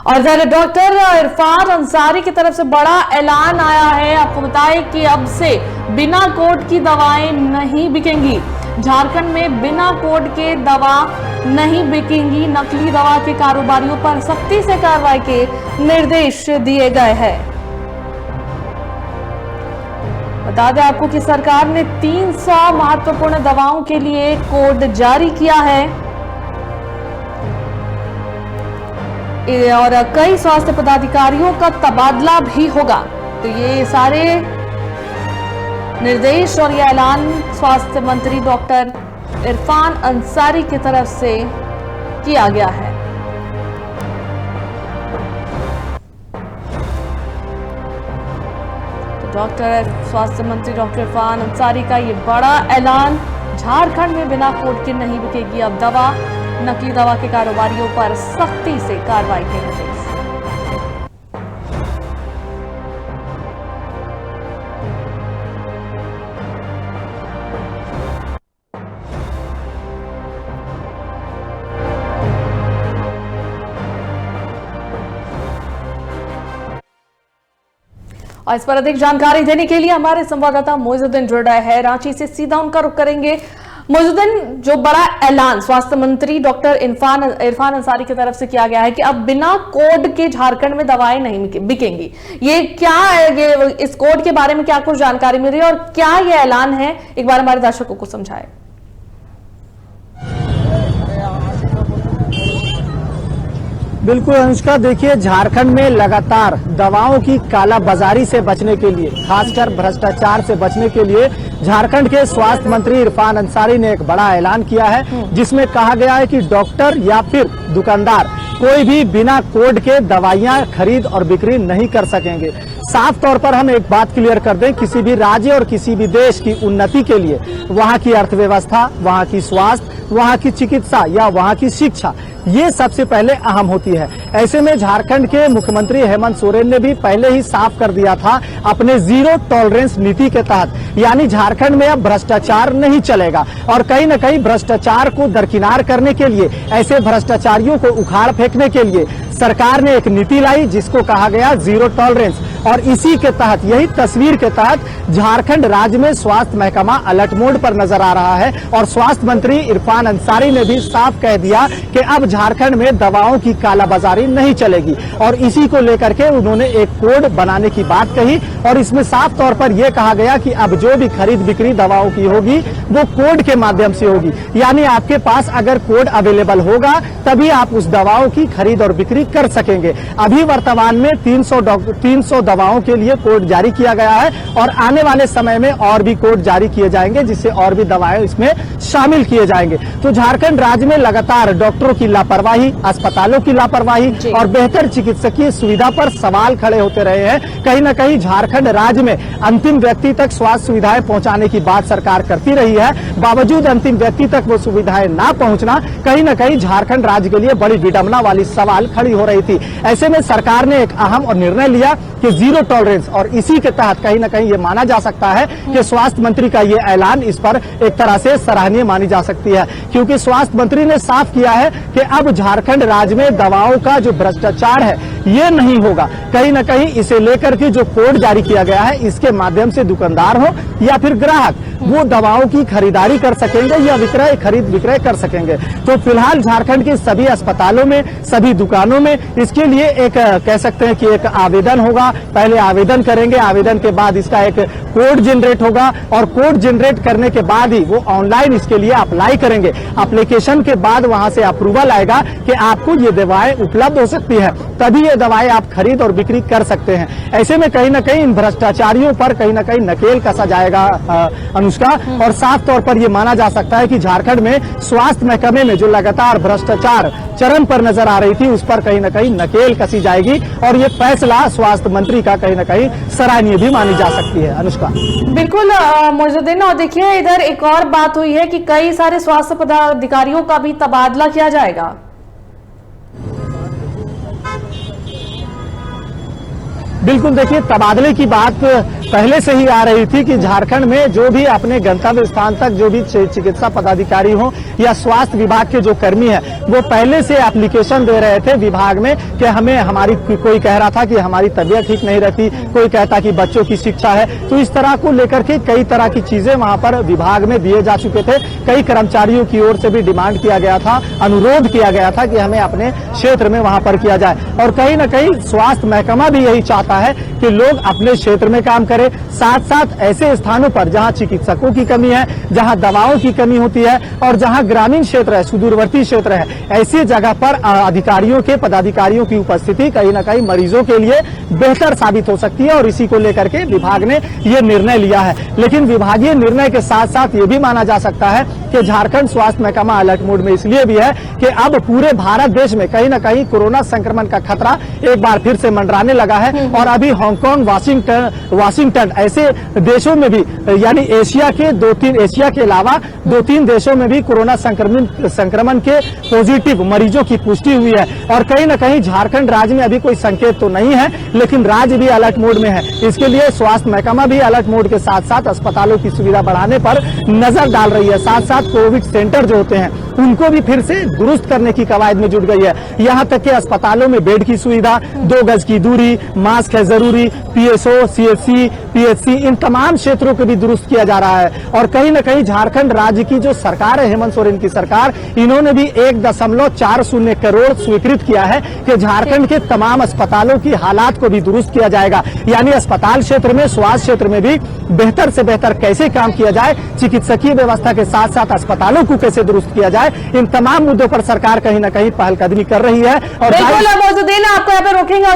और इधर डॉक्टर इरफान अंसारी की तरफ से बड़ा ऐलान आया है। आपको बताएं कि अब से बिना कोड की दवाएं नहीं बिकेंगी। झारखंड में बिना कोड के दवा नहीं बिकेंगी। नकली दवा के कारोबारियों पर सख्ती से कार्रवाई के निर्देश दिए गए हैं। बता दें आपको कि सरकार ने 300 महत्वपूर्ण दवाओं के लिए कोड जारी किया है और कई स्वास्थ्य पदाधिकारियों का तबादला भी होगा। तो ये सारे निर्देश और ये ऐलान स्वास्थ्य मंत्री डॉक्टर इरफान अंसारी की तरफ से किया गया है। तो स्वास्थ्य मंत्री डॉक्टर इरफान अंसारी का ये बड़ा ऐलान, झारखंड में बिना कोड के नहीं बिकेगी अब दवा। नकली दवा के कारोबारियों पर सख्ती से कार्रवाई के निर्देश। और इस पर अधिक जानकारी देने के लिए हमारे संवाददाता मोइजुद्दीन जुड़ रहे हैं रांची से। सीधा उनका रुख करेंगे। मोइजुद्दीन, जो बड़ा ऐलान स्वास्थ्य मंत्री डॉक्टर इरफान अंसारी की तरफ से किया गया है कि अब बिना कोड के झारखंड में दवाएं नहीं बिकेंगी, ये क्या है? ये इस कोड के बारे में क्या कुछ जानकारी मिल रही है और क्या ये ऐलान है, एक बार हमारे दर्शकों को समझाएं। बिल्कुल अनुष्का, देखिए झारखंड में लगातार दवाओं की कालाबाजारी से बचने के लिए, खासकर भ्रष्टाचार से बचने के लिए झारखंड के स्वास्थ्य मंत्री इरफान अंसारी ने एक बड़ा ऐलान किया है, जिसमें कहा गया है कि डॉक्टर या फिर दुकानदार कोई भी बिना कोड के दवाइयां खरीद और बिक्री नहीं कर सकेंगे। साफ तौर पर हम एक बात क्लियर कर दें, किसी भी राज्य और किसी भी देश की उन्नति के लिए वहां की अर्थव्यवस्था, वहां की स्वास्थ्य, वहां की चिकित्सा या वहां की शिक्षा, ये सबसे पहले अहम होती है। ऐसे में झारखंड के मुख्यमंत्री हेमंत सोरेन ने भी पहले ही साफ कर दिया था अपने जीरो टॉलरेंस नीति के तहत, यानी झारखंड में अब भ्रष्टाचार नहीं चलेगा। और कहीं न कहीं भ्रष्टाचार को दरकिनार करने के लिए, ऐसे भ्रष्टाचारियों को उखाड़ फेंकने के लिए सरकार ने एक नीति लाई जिसको कहा गया जीरो टॉलरेंस। और इसी के तहत, यही तस्वीर के तहत झारखंड राज्य में स्वास्थ्य महकमा अलर्ट मोड पर नजर आ रहा है। और स्वास्थ्य मंत्री इरफान अंसारी ने भी साफ कह दिया कि अब झारखंड में दवाओं की कालाबाजारी नहीं चलेगी। और इसी को लेकर के उन्होंने एक कोड बनाने की बात कही और इसमें साफ तौर पर यह कहा गया कि अब जो भी खरीद बिक्री दवाओं की होगी वो कोड के माध्यम से होगी। यानी आपके पास अगर कोड अवेलेबल होगा तभी आप उस दवाओं की खरीद और बिक्री कर सकेंगे। अभी वर्तमान में 300 दवाओं के लिए कोड जारी किया गया है और आने वाले समय में और भी कोड जारी किए जाएंगे, जिससे और भी दवाएं इसमें शामिल किए जाएंगे। तो झारखंड राज्य में लगातार डॉक्टरों की लापरवाही, अस्पतालों की लापरवाही और बेहतर चिकित्सकीय सुविधा पर सवाल खड़े होते रहे हैं। कहीं न कहीं झारखंड राज्य में अंतिम व्यक्ति तक स्वास्थ्य सुविधाएं पहुंचाने की बात सरकार करती रही है, बावजूद अंतिम व्यक्ति तक वो सुविधाएं ना पहुंचना कहीं न कहीं झारखंड राज्य के लिए बड़ी विडंबना वाली सवाल खड़ी हो रही थी। ऐसे में सरकार ने एक अहम और निर्णय लिया कि जीरो टॉलरेंस, और इसी के तहत कहीं न कहीं ये माना जा सकता है कि स्वास्थ्य मंत्री का ये ऐलान इस पर एक तरह से सराहनीय मानी जा सकती है, क्योंकि स्वास्थ्य मंत्री ने साफ किया है कि अब झारखंड राज्य में दवाओं का जो भ्रष्टाचार है ये नहीं होगा। कहीं न कहीं इसे लेकर के जो कोड जारी किया गया है, इसके माध्यम से दुकानदार हो या फिर ग्राहक वो दवाओं की खरीदारी कर सकेंगे या खरीद विक्रय कर सकेंगे। तो फिलहाल झारखंड के सभी अस्पतालों में, सभी दुकानों में इसके लिए एक कह सकते हैं कि एक आवेदन होगा। पहले आवेदन करेंगे, आवेदन के बाद इसका एक कोड जनरेट होगा और कोड जनरेट करने के बाद ही वो ऑनलाइन इसके लिए अप्लाई करेंगे। एप्लीकेशन के बाद वहां से अप्रूवल आएगा कि आपको ये दवाएं उपलब्ध हो सकती है, तभी ये दवाएं आप खरीद और बिक्री कर सकते हैं। ऐसे में कहीं न कहीं इन भ्रष्टाचारियों पर कहीं न कहीं नकेल कसा जाएगा अनुष्का। और साफ तौर पर यह माना जा सकता है कि झारखंड में स्वास्थ्य महकमे में जो लगातार भ्रष्टाचार चरम पर नजर आ रही थी, उस पर कहीं न कहीं नकेल कसी जाएगी और ये फैसला स्वास्थ्य मंत्री का कहीं न कहीं सराहनीय भी मानी जा सकती है। अनुष्का, बिल्कुल मोइजुद्दीन, और देखिए इधर एक और बात हुई है कि कई सारे स्वास्थ्य पदाधिकारियों का भी तबादला किया जाएगा। बिल्कुल, देखिए तबादले की बात पहले से ही आ रही थी कि झारखंड में जो भी अपने गंतव्य स्थान तक जो भी चिकित्सा पदाधिकारी हो या स्वास्थ्य विभाग के जो कर्मी है वो पहले से एप्लीकेशन दे रहे थे विभाग में कि हमें हमारी कोई कह रहा था कि हमारी तबीयत ठीक नहीं रहती, कोई कहता कि बच्चों की शिक्षा है। तो इस तरह को लेकर के कई तरह की चीजें वहां पर विभाग में दिए जा चुके थे। कई कर्मचारियों की ओर से भी डिमांड किया गया था, अनुरोध किया गया था कि हमें अपने क्षेत्र में वहां पर किया जाए। और कहीं ना कहीं स्वास्थ्य महकमा भी यही चाहता है कि लोग अपने क्षेत्र में काम करें, साथ साथ ऐसे स्थानों पर जहां चिकित्सकों की कमी है, जहां दवाओं की कमी होती है और जहां ग्रामीण क्षेत्र है, सुदूरवर्ती क्षेत्र है, ऐसी जगह पर अधिकारियों के पदाधिकारियों की उपस्थिति कहीं ना कहीं मरीजों के लिए बेहतर साबित हो सकती है। और इसी को लेकर के विभाग ने ये निर्णय लिया है। लेकिन विभागीय निर्णय के साथ साथ ये भी माना जा सकता है कि झारखंड स्वास्थ्य महकमा अलर्ट मोड में इसलिए भी है कि अब पूरे भारत देश में कहीं ना कहीं कोरोना संक्रमण का खतरा एक बार फिर से मंडराने लगा है। और अभी हांगकांग, वाशिंगटन ऐसे देशों में भी, यानी एशिया के अलावा 2-3 देशों में भी कोरोना संक्रमण के पॉजिटिव मरीजों की पुष्टि हुई है। और कहीं ना कहीं झारखंड राज्य में अभी कोई संकेत तो नहीं है, लेकिन राज्य भी अलर्ट मोड में है। इसके लिए स्वास्थ्य महकमा भी अलर्ट मोड के साथ साथ अस्पतालों की सुविधा बढ़ाने पर नजर डाल रही है। साथ साथ कोविड सेंटर जो होते हैं उनको भी फिर से दुरुस्त करने की कवायद में जुट गई है। यहाँ तक कि अस्पतालों में बेड की सुविधा, 2 गज की दूरी, मास्क है जरूरी, PSO, CHC, PHC, इन तमाम क्षेत्रों को भी दुरुस्त किया जा रहा है। और कहीं ना कहीं झारखंड राज्य की जो सरकार है, हेमंत सोरेन की सरकार, इन्होंने भी 1.40 करोड़ स्वीकृत किया है कि झारखंड के तमाम अस्पतालों की हालात को भी दुरुस्त किया जाएगा। यानी अस्पताल क्षेत्र में, स्वास्थ्य क्षेत्र में भी बेहतर से बेहतर कैसे काम किया जाए, चिकित्सकीय व्यवस्था के साथ साथ अस्पतालों को कैसे दुरुस्त किया जाए, इन तमाम मुद्दों पर सरकार कहीं ना कहीं पहलकदमी कर रही है। और बिल्कुल मोइजुद्दीन, आपको यहाँ पे रोकेंगे।